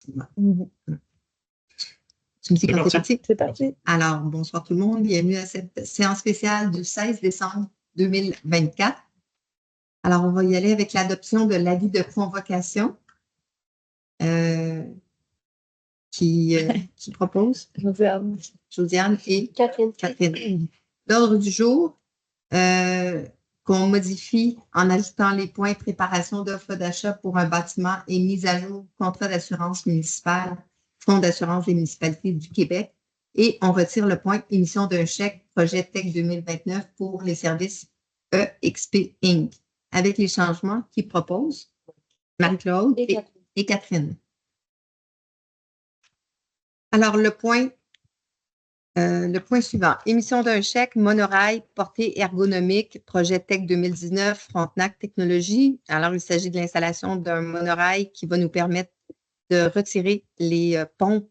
effectivement. Tu me dis quand c'est parti? C'est parti. Alors, bonsoir tout le monde. Bienvenue à cette séance spéciale du 16 décembre 2024. Alors, on va y aller avec l'adoption de l'avis de convocation qui propose Josiane et Catherine. L'ordre du jour, qu'on modifie en ajoutant les points préparation d'offres d'achat pour un bâtiment et mise à jour contrat d'assurance municipale, Fonds d'assurance des municipalités du Québec, et on retire le point émission d'un chèque projet TEC 2029 pour les services EXP Inc. avec les changements qu'ils proposent Marie-Claude et Catherine. Alors, le point suivant, émission d'un chèque monorail portée ergonomique, projet TEC 2019, Frontenac Technologies. Alors, il s'agit de l'installation d'un monorail qui va nous permettre de retirer les pompes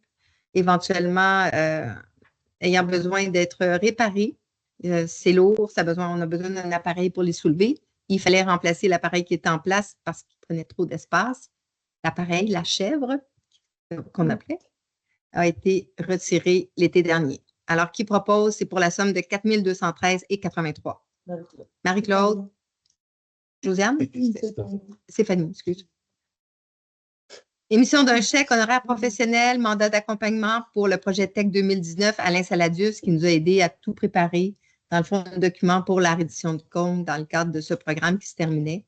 éventuellement ayant besoin d'être réparées. C'est lourd, on a besoin d'un appareil pour les soulever. Il fallait remplacer l'appareil qui était en place parce qu'il prenait trop d'espace. L'appareil, la chèvre, qu'on appelait, a été retiré l'été dernier. Alors, qui propose? C'est pour la somme de 4 213,83. Marie-Claude? Josiane? Stéphanie, excuse. Émission d'un chèque honoraire professionnel, mandat d'accompagnement pour le projet TEC 2019, Alain Saladius, qui nous a aidé à tout préparer, dans le fond, un document pour la reddition de compte dans le cadre de ce programme qui se termine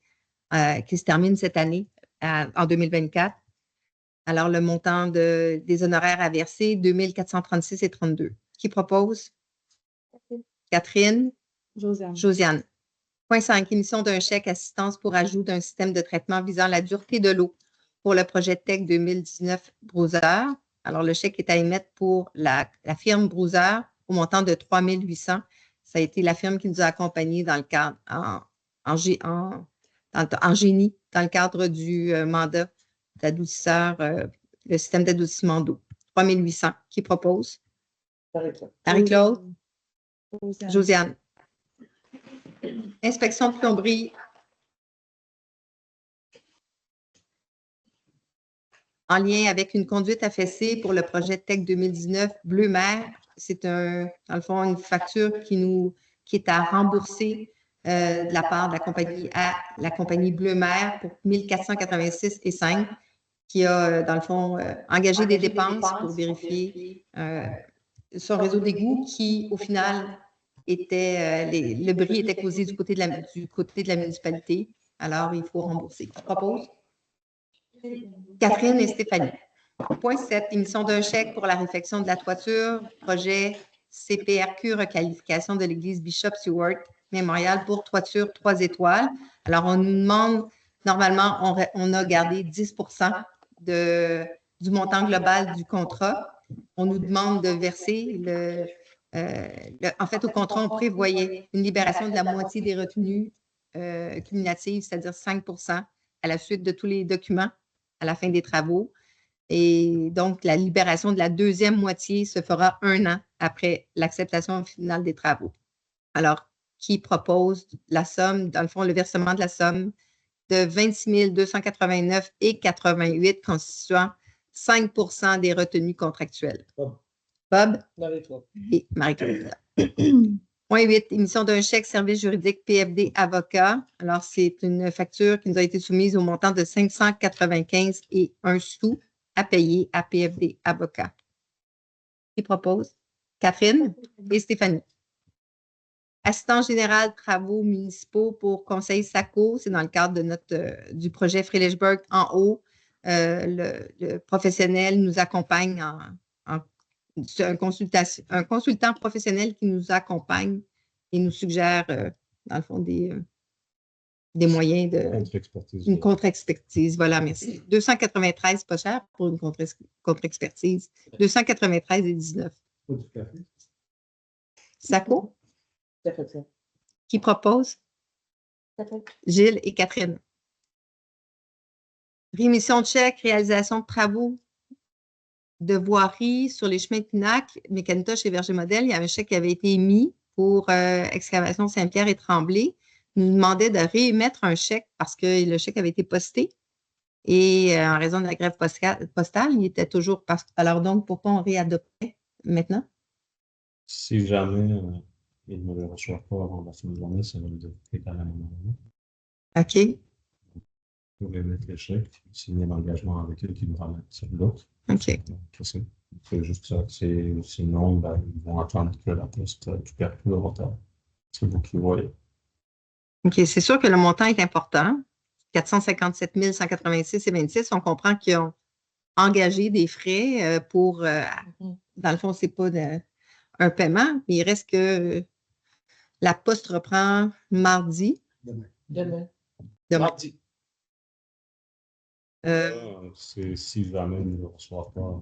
cette année, en 2024. Alors, le montant des honoraires à verser, 2 436,32. Qui propose? Catherine? Josiane. Point 5, émission d'un chèque assistance pour ajout d'un système de traitement visant la dureté de l'eau pour le projet TEC 2019 Brouser. Alors, le chèque est à émettre pour la firme Brouser au montant de 3 800. Ça a été la firme qui nous a accompagnés dans le cadre en génie, dans le cadre du mandat d'adoucisseur, le système d'adoucissement d'eau. 3 800. Qui propose? Marie-Claude? Josiane. Inspection de plomberie. En lien avec une conduite affaissée pour le projet TEC 2019 Bleu Mer. C'est dans le fond, une facture qui est à rembourser de la part de la compagnie à la compagnie Bleu Mer pour 1 486,5 qui a, dans le fond, engagé des dépenses pour vérifier son réseau d'égout qui, au final, le bris était causé du côté de la municipalité. Alors, il faut rembourser. Je propose Catherine et Stéphanie. Point 7, émission d'un chèque pour la réfection de la toiture, projet CPRQ, requalification de l'église Bishop Seward Mémorial pour toiture 3 étoiles. Alors, on nous demande, normalement, on a gardé 10 du montant global du contrat. On nous demande de verser en fait, au contrat, on prévoyait une libération de la moitié des retenues cumulatives, c'est-à-dire 5 à la suite de tous les documents à la fin des travaux. Et donc, la libération de la deuxième moitié se fera 1 an après l'acceptation finale des travaux. Alors, qui propose la somme, dans le fond, le versement de la somme de 26 289,88 constituant 5 des retenues contractuelles. Bob? Et Marie-Claude. Point 8, émission d'un chèque service juridique PFD avocat. Alors, c'est une facture qui nous a été soumise au montant de 595,01 sous à payer à PFD avocat. Qui propose? Catherine et Stéphanie. Assistant général travaux municipaux pour Conseil SACO, c'est dans le cadre de du projet Freilichberg en haut. Le professionnel nous accompagne c'est un consultant professionnel qui nous accompagne et nous suggère, dans le fond, des moyens une contre-expertise. Voilà, merci. 293, pas cher pour une contre-expertise. 293,19. Saco? Qui propose? Gilles et Catherine. Rémission de chèque, réalisation de travaux de voirie sur les chemins de Pinac, Mécanitoche et Verger-Modèle. Il y avait un chèque qui avait été émis pour excavation Saint-Pierre et Tremblay. Nous demandait de réémettre un chèque parce que le chèque avait été posté Et en raison de la grève postale, il était toujours... Alors donc, pourquoi on réadoptait maintenant? Si jamais ils ne le reçoivent pas avant la fin de l'année, ça va être également. OK. Pour émettre l'échec, signer l'engagement avec eux qui nous ramènent sur l'autre. OK. C'est juste ça. Sinon, ben, ils vont attendre que la poste récupère tout le retard. C'est vous qui voyez. OK. C'est sûr que le montant est important. 457 186,26. On comprend qu'ils ont engagé des frais pour, dans le fond, c'est pas un paiement, mais il reste que la poste reprend mardi. Demain. Mardi. C'est si jamais ils ne le reçoivent pas,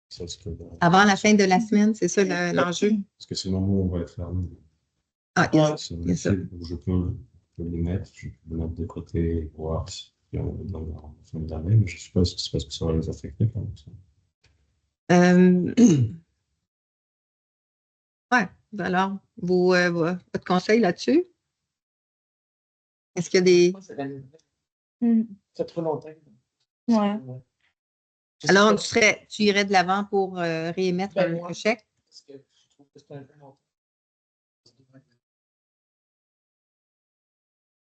c'est ce que. Avant la fin de la semaine, c'est ça l'enjeu. Parce que sinon, nous, on va être fermé. Ah, Il y a ça. Je peux les mettre, je peux les mettre de côté et voir si on est dans la fin de l'année, mais je ne sais pas si c'est parce que ça va les affecter quand même. Ouais. Alors, votre conseil là-dessus? Est-ce qu'il y a des... Moi, c'est la nouvelle. Ça fait trop longtemps. Ouais. Je sais Alors, pas. tu irais de l'avant pour réémettre Ben, un chèque? Parce que je trouve que c'est un peu longtemps.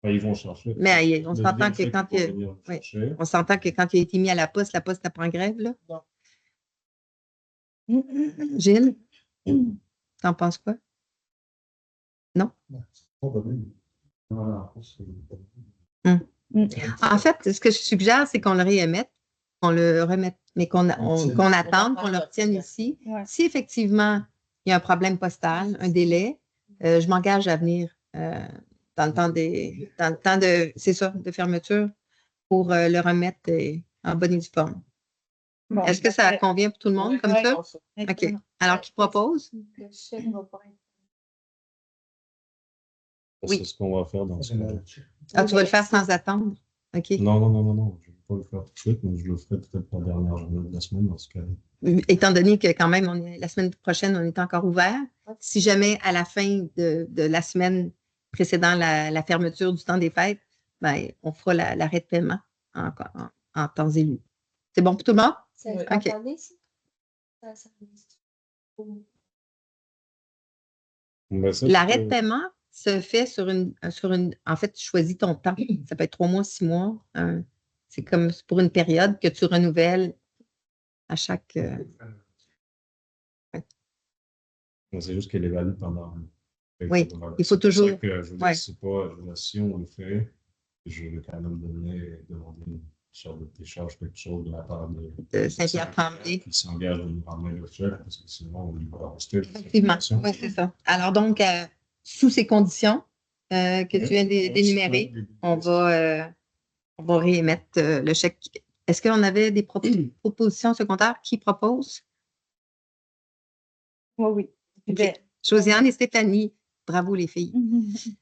Ben, ils vont chercher. Mais on s'entend que quand on s'entend que quand il a été mis à la poste n'a pas en grève, là? Non. Gilles? T'en penses quoi? Non? En fait, ce que je suggère, c'est qu'on le réémette, qu'on le remette, mais qu'on attende, qu'on le retienne ici. Ouais. Si effectivement, il y a un problème postal, un délai, je m'engage à venir dans le temps c'est ça, de fermeture pour le remettre en bonne et due forme. Bon, Est-ce que ça convient pour tout le monde comme ça? OK. OK. Alors, qui propose? Le chèque va pas être... Oui. C'est ce qu'on va faire dans ce cas-là. Ah, tu vas le faire sans attendre? OK. Non, je ne vais pas le faire tout de suite, mais je le ferai peut-être la dernière journée de la semaine dans ce cas-là. Étant donné que quand même, la semaine prochaine, on est encore ouvert, si jamais à la fin de la semaine précédant la fermeture du temps des fêtes, ben, on fera l'arrêt de paiement en temps et lieu. C'est bon pour tout le monde? OK. L'arrêt de paiement se fait sur une. En fait, tu choisis ton temps. Ça peut être 3 mois, 6 mois. C'est comme pour une période que tu renouvelles à chaque. C'est juste qu'elle est valide pendant. Oui, il faut toujours. C'est pas, si on le fait, je vais quand même demander une sorte de décharge, quelque chose de la part de Saint-Pierre-Tremblay. qui s'engage à nous ramener le chèque, parce que sinon, on va rester. Effectivement, oui, c'est ça. Alors donc, sous ces conditions que tu viens d'énumérer, on va réémettre le chèque. Est-ce qu'on avait des propositions secondaires? Qui propose? Oui. Okay. Josiane et Stéphanie. Bravo les filles.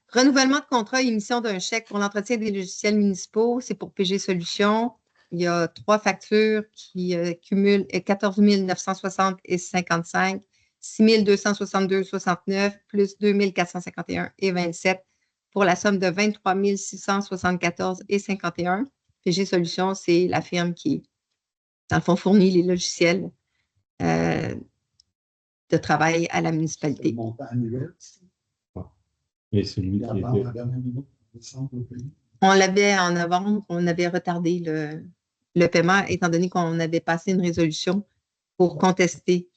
Renouvellement de contrat et émission d'un chèque pour l'entretien des logiciels municipaux, c'est pour PG Solutions. Il y a 3 factures qui cumulent 14 960 et 55, 6 262,69 plus 2 451 et 27 pour la somme de 23 674 et 51. PG Solutions, c'est la firme qui, dans le fond, fournit les logiciels de travail à la municipalité. Et c'est lui qui était. On l'avait en novembre, on avait retardé le paiement étant donné qu'on avait passé une résolution pour contester.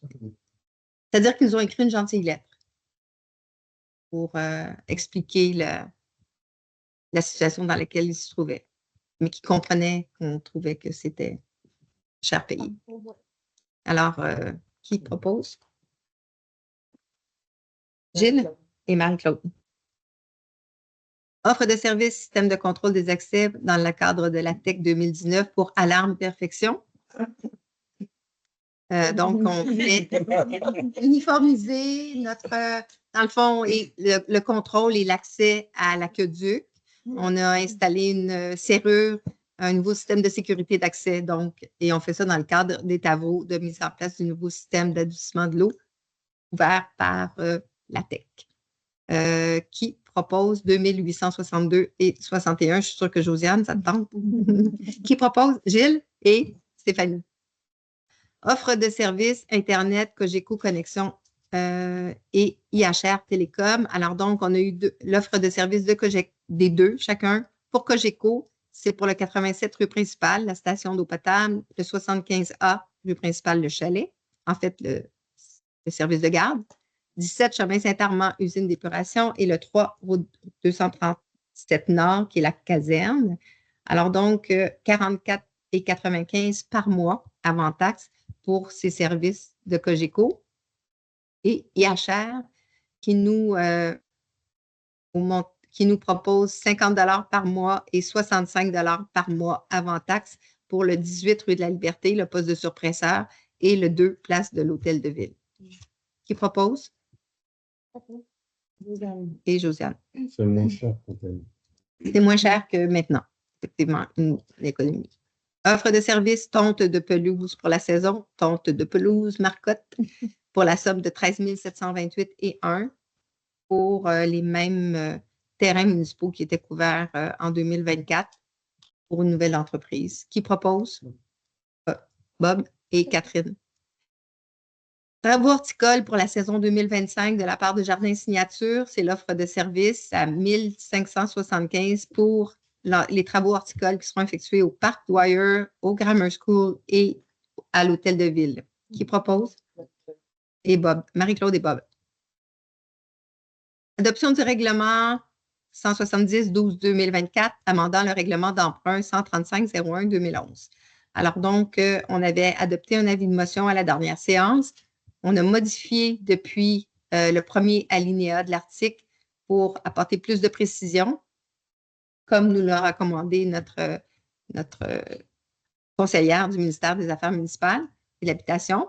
C'est-à-dire qu'ils nous ont écrit une gentille lettre pour expliquer la situation dans laquelle ils se trouvaient, mais qui comprenaient qu'on trouvait que c'était cher payé. Alors, qui propose? Gilles et Marie-Claude. Offre de service système de contrôle des accès dans le cadre de la TEC 2019 pour Alarme Perfection. Donc, on fait uniformiser dans le fond, le contrôle et l'accès à l'aqueduc. On a installé une serrure, un nouveau système de sécurité d'accès, donc, et on fait ça dans le cadre des travaux de mise en place du nouveau système d'adoucissement de l'eau ouvert par la TEC. Qui propose 2862 et 61. Je suis sûre que Josiane, ça te tente. Qui propose? Gilles et Stéphanie. Offre de services Internet, Cogeco Connexion et IHR Télécom. Alors donc, on a eu l'offre de services des deux, chacun. Pour Cogeco, c'est pour le 87 rue principale, la station d'eau potable, le 75A rue principale, le chalet. En fait, le service de garde. 17 chemin Saint-Armand, usine d'épuration, et le 3 route 237 Nord, qui est la caserne. Alors donc, 44,95 par mois avant taxe pour ces services de Cogeco. Et IHR qui nous propose 50 $ par mois et 65 $ par mois avant taxe pour le 18 rue de la Liberté, le poste de surpresseur, et le 2 place de l'Hôtel de Ville. Qui propose? Et Josiane. C'est moins cher peut-être. C'est moins cher que maintenant. Effectivement, une économie. Offre de service tonte de pelouse pour la saison, tonte de pelouse Marcotte pour la somme de 13 728 et 1 pour les mêmes terrains municipaux qui étaient couverts en 2024 pour une nouvelle entreprise. Qui propose? Bob et Catherine. Travaux horticoles pour la saison 2025 de la part de Jardin Signature, c'est l'offre de service à 1575 pour les travaux horticoles qui seront effectués au Parc Dwyer, au Grammar School et à l'Hôtel de Ville. Qui propose? Et Bob. Marie-Claude et Bob. Adoption du règlement 170-12-2024, amendant le règlement d'emprunt 135-01-2011. Alors donc, on avait adopté un avis de motion à la dernière séance. On a modifié depuis le premier alinéa de l'article pour apporter plus de précision, comme nous l'a recommandé notre conseillère du ministère des Affaires municipales et de l'Habitation.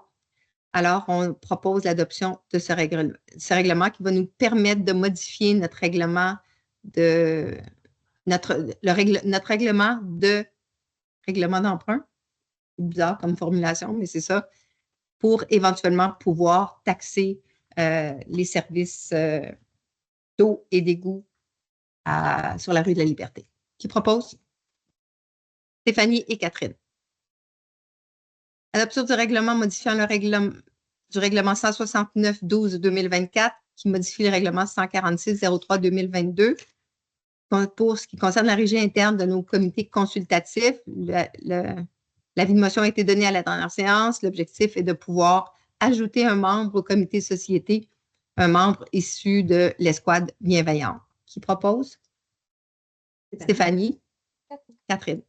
Alors, on propose l'adoption de ce règlement qui va nous permettre de modifier notre règlement d'emprunt. C'est bizarre comme formulation, mais c'est ça, pour éventuellement pouvoir taxer les services d'eau et d'égout sur la rue de la Liberté. Qui propose? Stéphanie et Catherine. Adoption du règlement modifiant le règlement 169-12-2024 qui modifie le règlement 146-03-2022 pour ce qui concerne la régie interne de nos comités consultatifs. L'avis de motion a été donné à la dernière séance. L'objectif est de pouvoir ajouter un membre au comité société, un membre issu de l'escouade bienveillante. Qui propose? Stéphanie. Catherine.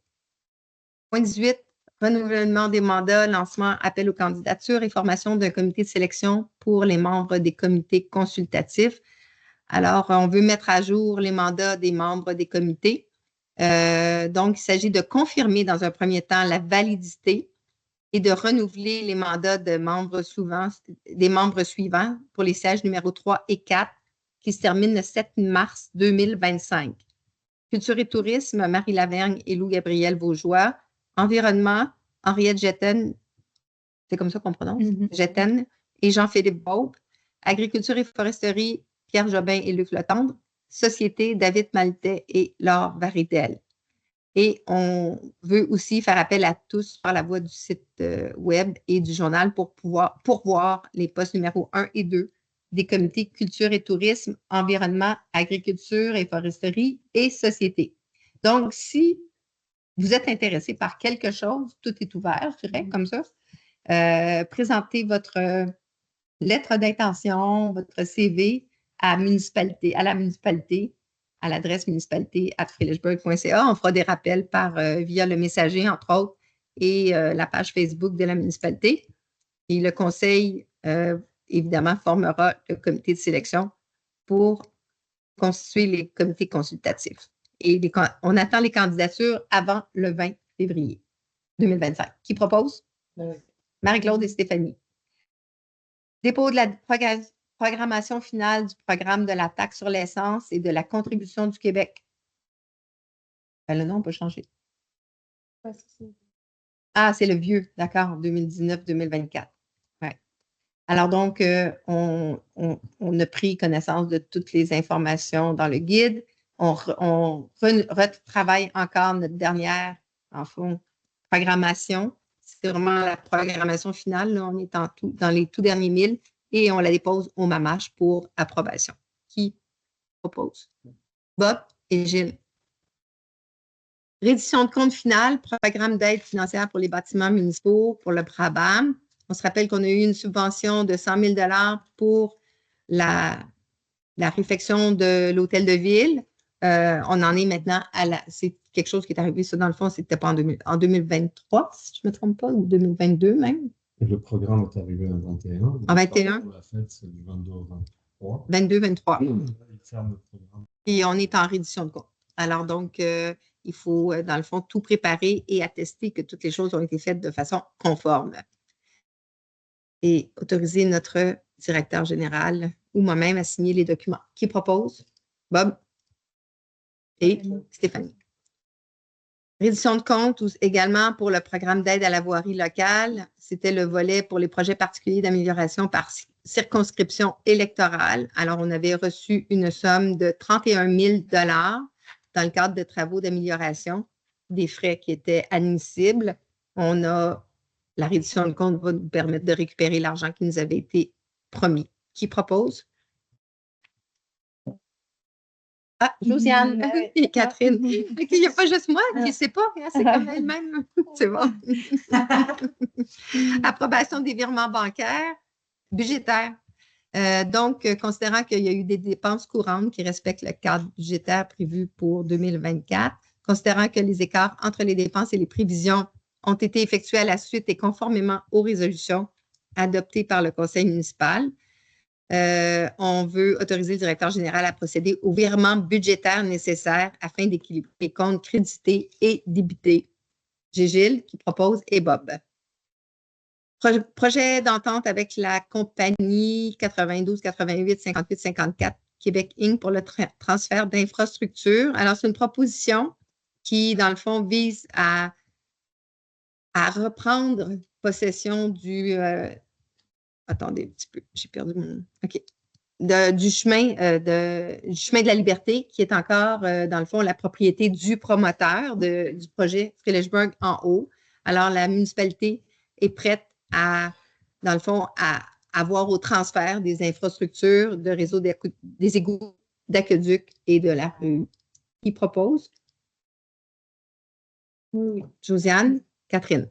Point 18. Renouvellement des mandats, lancement, appel aux candidatures et formation d'un comité de sélection pour les membres des comités consultatifs. Alors, on veut mettre à jour les mandats des membres des comités. Donc, il s'agit de confirmer dans un premier temps la validité et de renouveler les mandats des membres suivants pour les sièges numéro 3 et 4 qui se terminent le 7 mars 2025. Culture et tourisme, Marie Lavergne et Lou-Gabriel Vaugeois. Environnement, Henriette Jetten, c'est comme ça qu'on prononce, Jetten et Jean-Philippe Baube. Agriculture et foresterie, Pierre Jobin et Luc Letendre. Société, David Maltais et Laure Varidel. Et on veut aussi faire appel à tous par la voie du site web et du journal pour pouvoir pourvoir les postes numéro 1 et 2 des comités culture et tourisme, environnement, agriculture et foresterie et société. Donc, si vous êtes intéressé par quelque chose, tout est ouvert, je dirais, comme ça. Présentez votre lettre d'intention, votre CV à la municipalité, à l'adresse municipalité@philipsburg.ca. On fera des rappels via le messager, entre autres, et la page Facebook de la municipalité. Et le conseil, évidemment, formera le comité de sélection pour constituer les comités consultatifs. Et on attend les candidatures avant le 20 février 2025. Qui propose? Marie-Claude et Stéphanie. Dépôt de la programmation finale du programme de la taxe sur l'essence et de la contribution du Québec. Le nom peut changer. Ah, c'est le vieux, d'accord, 2019-2024. Ouais. Alors donc, on a pris connaissance de toutes les informations dans le guide. On retravaille encore notre dernière, en fond, programmation. C'est vraiment la programmation finale. Là, on est dans les tout derniers 1000 et on la dépose au MAMACH pour approbation. Qui propose? Bob et Gilles. Reddition de compte finale, programme d'aide financière pour les bâtiments municipaux pour le PRABAM. On se rappelle qu'on a eu une subvention de 100 000 $ pour la réfection de l'hôtel de ville. On en est maintenant c'est quelque chose qui est arrivé, ça dans le fond, c'était pas en 2023, si je ne me trompe pas, ou 2022 même. Et le programme est arrivé en 21. En 21. Pour la fête, c'est du 22 au 23. 22-23. Il ferme le programme. Et on est en reddition de compte. Alors donc, il faut, dans le fond, tout préparer et attester que toutes les choses ont été faites de façon conforme. Et autoriser notre directeur général ou moi-même à signer les documents. Qui propose? Bob et Stéphanie. Reddition de compte également pour le programme d'aide à la voirie locale. C'était le volet pour les projets particuliers d'amélioration par circonscription électorale. Alors, on avait reçu une somme de 31 000 $ dans le cadre de travaux d'amélioration, des frais qui étaient admissibles. La reddition de compte va nous permettre de récupérer l'argent qui nous avait été promis. Qui propose? Ah, Josiane et Catherine. Il n'y a pas juste moi qui ne sais pas, hein, c'est comme elle-même. C'est bon. Approbation des virements bancaires, budgétaires. Donc, considérant qu'il y a eu des dépenses courantes qui respectent le cadre budgétaire prévu pour 2024, considérant que les écarts entre les dépenses et les prévisions ont été effectués à la suite et conformément aux résolutions adoptées par le conseil municipal, on veut autoriser le directeur général à procéder aux virements budgétaires nécessaires afin d'équilibrer les comptes crédités et débités. J'ai Gilles qui propose et Bob. Projet d'entente avec la compagnie 92, 88, 58, 54 Québec Inc. pour le transfert d'infrastructures. Alors, c'est une proposition qui, dans le fond, vise à reprendre possession du... attendez un petit peu, j'ai perdu mon... OK. Du chemin de la liberté, qui est encore, dans le fond, la propriété du promoteur du projet Frelichburg en haut. Alors, la municipalité est prête dans le fond, à avoir au transfert des infrastructures de réseau des égouts d'aqueduc et de la rue. Qui propose? Oui. Josiane, Catherine.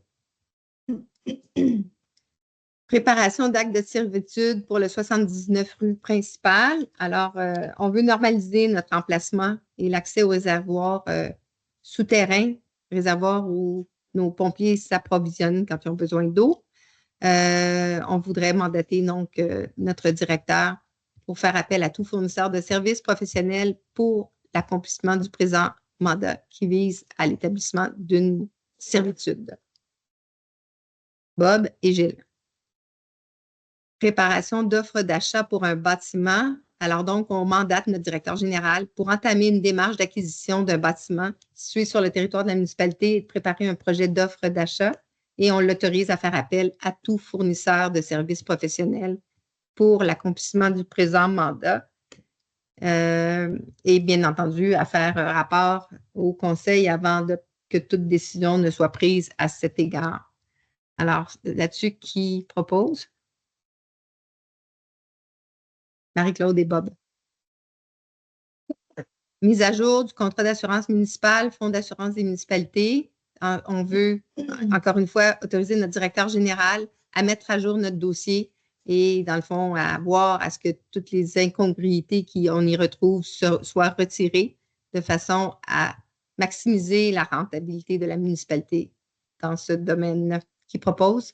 Préparation d'actes de servitude pour le 79 rue principale. Alors, on veut normaliser notre emplacement et l'accès aux réservoirs souterrains, réservoirs où nos pompiers s'approvisionnent quand ils ont besoin d'eau. On voudrait mandater donc notre directeur pour faire appel à tout fournisseur de services professionnels pour l'accomplissement du présent mandat qui vise à l'établissement d'une servitude. Bob et Gilles. Préparation d'offres d'achat pour un bâtiment. Alors donc, on mandate notre directeur général pour entamer une démarche d'acquisition d'un bâtiment situé sur le territoire de la municipalité et de préparer un projet d'offre d'achat. Et on l'autorise à faire appel à tout fournisseur de services professionnels pour l'accomplissement du présent mandat. Et bien entendu, à faire un rapport au conseil avant que toute décision ne soit prise à cet égard. Alors, là-dessus, qui propose? Marie-Claude et Bob. Mise à jour du contrat d'assurance municipale, fonds d'assurance des municipalités. On veut, encore une fois, autoriser notre directeur général à mettre à jour notre dossier et, dans le fond, à voir à ce que toutes les incongruités qu'on y retrouve soient retirées de façon à maximiser la rentabilité de la municipalité dans ce domaine. Qui propose?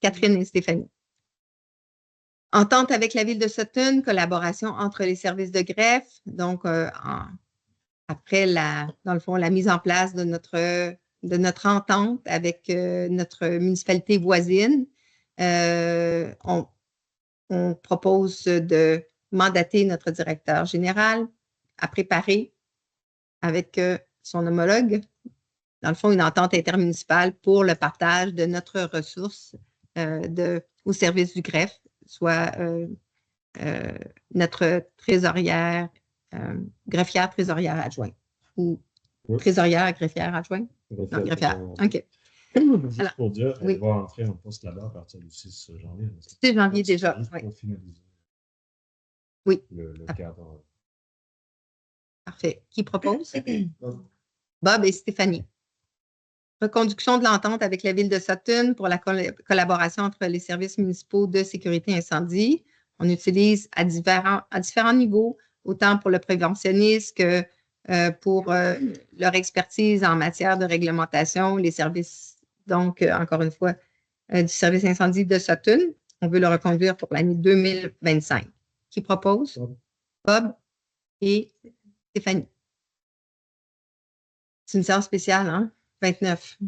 Catherine et Stéphanie. Entente avec la Ville de Sutton, collaboration entre les services de greffe. Donc, après, dans le fond, la mise en place de notre entente avec notre municipalité voisine, on propose de mandater notre directeur général à préparer avec son homologue, dans le fond, une entente intermunicipale pour le partage de notre ressource au service du greffe, soit notre trésorière, greffière trésorière adjointe ou trésorière greffière adjointe. Non, greffière. OK. Juste Alors, pour dire, oui. elle va entrer en poste là-bas à partir du 6 janvier. 6 janvier déjà. Juste Oui. pour finaliser Oui. le cadre. Parfait. Qui propose? Bob et Stéphanie. Reconduction de l'entente avec la Ville de Sutton pour la collaboration entre les services municipaux de sécurité incendie. On utilise à différents niveaux, autant pour le préventionniste que pour leur expertise en matière de réglementation, les services, donc, encore une fois, du service incendie de Sutton. On veut le reconduire pour l'année 2025. Qui propose? Bob et Stéphanie. C'est une séance spéciale, hein? 29.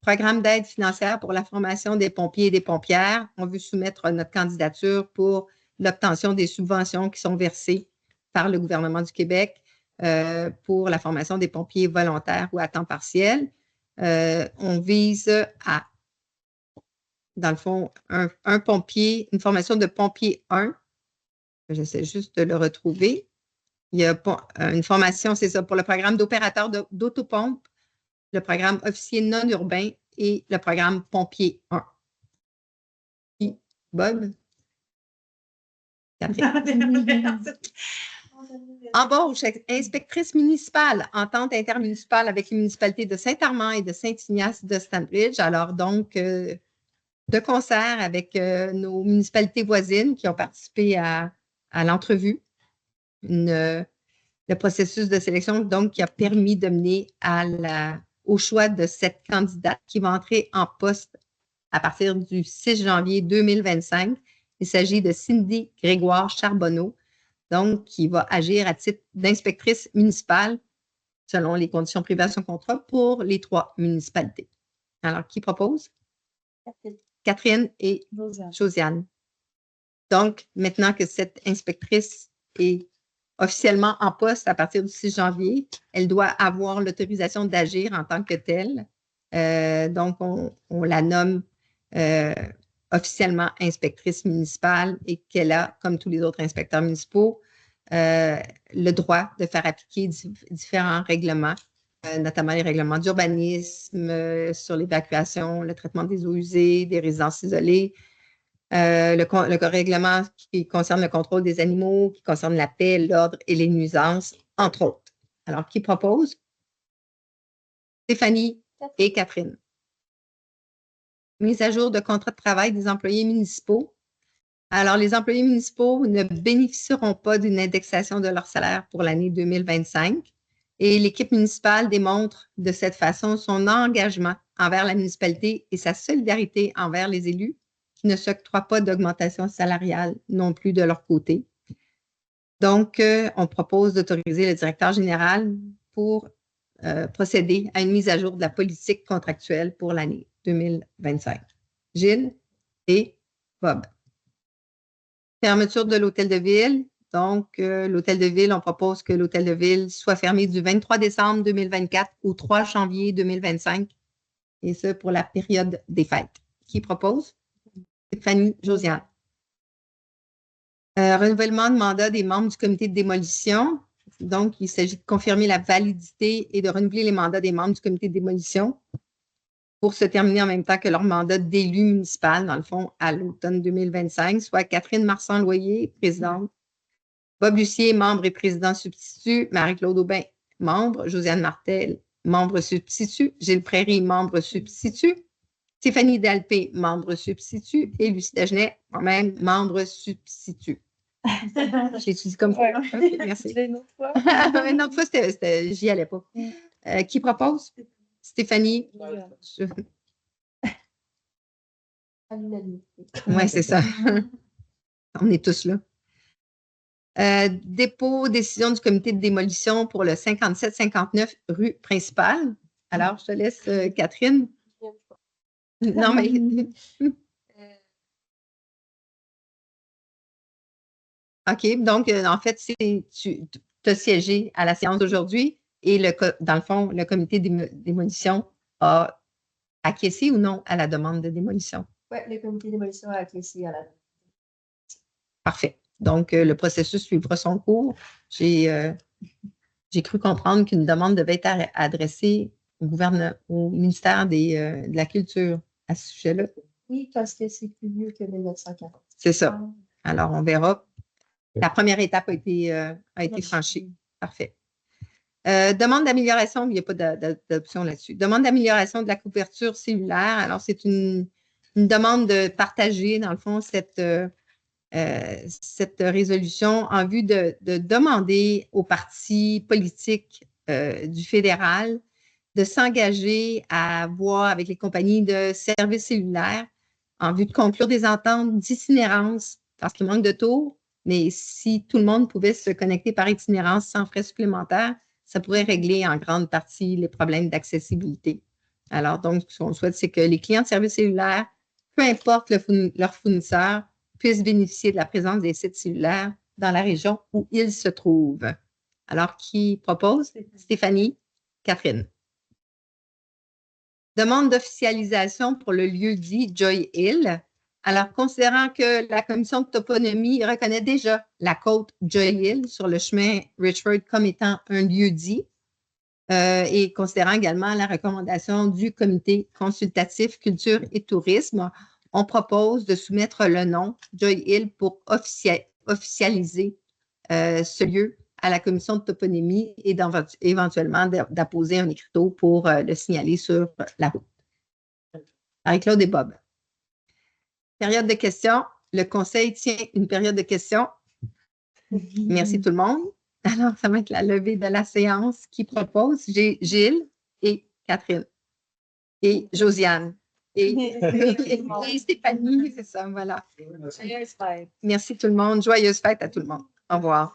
Programme d'aide financière pour la formation des pompiers et des pompières. On veut soumettre notre candidature pour l'obtention des subventions qui sont versées par le gouvernement du Québec pour la formation des pompiers volontaires ou à temps partiel. On vise à, dans le fond, un pompier, une formation de pompier 1. J'essaie juste de le retrouver. Il y a une formation, c'est ça, pour le programme d'opérateur d'autopompe, le programme officier non urbain et le programme pompier 1. Bob? Embauche, inspectrice municipale, entente intermunicipale avec les municipalités de Saint-Armand et de Saint-Ignace de Stanbridge. Alors, donc, de concert avec nos municipalités voisines qui ont participé à l'entrevue, le processus de sélection, donc, qui a permis de mener au choix de cette candidate qui va entrer en poste à partir du 6 janvier 2025. Il s'agit de Cindy Grégoire Charbonneau, donc qui va agir à titre d'inspectrice municipale selon les conditions privées de son contrat pour les 3 municipalités. Alors, qui propose? Catherine et Josiane. Donc, maintenant que cette inspectrice est officiellement en poste à partir du 6 janvier, elle doit avoir l'autorisation d'agir en tant que telle. Donc, on la nomme officiellement inspectrice municipale et qu'elle a, comme tous les autres inspecteurs municipaux, le droit de faire appliquer différents règlements, notamment les règlements d'urbanisme sur l'évacuation, le traitement des eaux usées, des résidences isolées, le règlement qui concerne le contrôle des animaux, qui concerne la paix, l'ordre et les nuisances, entre autres. Alors, qui propose? Stéphanie et Catherine. Mise à jour de contrat de travail des employés municipaux. Alors, les employés municipaux ne bénéficieront pas d'une indexation de leur salaire pour l'année 2025 et l'équipe municipale démontre de cette façon son engagement envers la municipalité et sa solidarité envers les élus qui ne s'octroient pas d'augmentation salariale non plus de leur côté. Donc, on propose d'autoriser le directeur général pour procéder à une mise à jour de la politique contractuelle pour l'année 2025. Gilles et Bob. Fermeture de l'hôtel de ville. Donc, l'hôtel de ville, on propose que l'hôtel de ville soit fermé du 23 décembre 2024 au 3 janvier 2025, et ce pour la période des fêtes. Qui propose? Stéphanie, Josiane. Renouvellement de mandat des membres du comité de démolition. Donc, il s'agit de confirmer la validité et de renouveler les mandats des membres du comité de démolition pour se terminer en même temps que leur mandat d'élu municipal, dans le fond, à l'automne 2025, soit Catherine Marsan-Loyer, présidente, Bob Lucier, membre et président substitut, Marie-Claude Aubin, membre, Josiane Martel, membre substitut, Gilles Prairie, membre substitut, Stéphanie Dalpé, membre substitut, et Lucie Dagenet, moi-même, membre substitut. J'ai étudié comme ça. Okay, merci. Une autre fois. Une autre fois, j'y allais pas. Qui propose? Stéphanie. Oui, c'est ça. On est tous là. Dépôt, décision du comité de démolition pour le 57-59 rue principale. Alors, je te laisse, Catherine. Non, mais. OK. Donc, en fait, tu as siégé à la séance d'aujourd'hui et, dans le fond, le comité de démolition a acquiescé ou non à la demande de démolition? Oui, le comité de démolition a acquiescé à la. Parfait. Donc, le processus suivra son cours. J'ai cru comprendre qu'une demande devait être adressée au ministère de la Culture à ce sujet-là. Oui, parce que c'est plus vieux que 1940. C'est ça. Alors, on verra. La première étape a été franchie. Parfait. Demande d'amélioration, il n'y a pas d'option là-dessus. Demande d'amélioration de la couverture cellulaire. Alors, c'est une demande de partager, dans le fond, cette résolution en vue de demander aux partis politiques du fédéral de s'engager à voir avec les compagnies de services cellulaires en vue de conclure des ententes d'itinérance parce qu'il manque de tours. Mais si tout le monde pouvait se connecter par itinérance sans frais supplémentaires, ça pourrait régler en grande partie les problèmes d'accessibilité. Alors, donc, ce qu'on souhaite, c'est que les clients de services cellulaires, peu importe leur fournisseur, puissent bénéficier de la présence des sites cellulaires dans la région où ils se trouvent. Alors, qui propose? Stéphanie, Catherine. Demande d'officialisation pour le lieu-dit Joy Hill. Alors, considérant que la commission de toponymie reconnaît déjà la côte Joy Hill sur le chemin Richford comme étant un lieu-dit, et considérant également la recommandation du comité consultatif culture et tourisme, on propose de soumettre le nom Joy Hill pour officialiser ce lieu à la commission de toponymie et éventuellement d'apposer un écriteau pour le signaler sur la route. Marie-Claude et Bob. Période de questions. Le conseil tient une période de questions. Merci tout le monde. Alors, ça va être la levée de la séance qui propose. J'ai Gilles et Catherine et Josiane et Stéphanie, c'est ça, voilà. Joyeuse fête. Merci tout le monde. Joyeuse fête à tout le monde. Au revoir.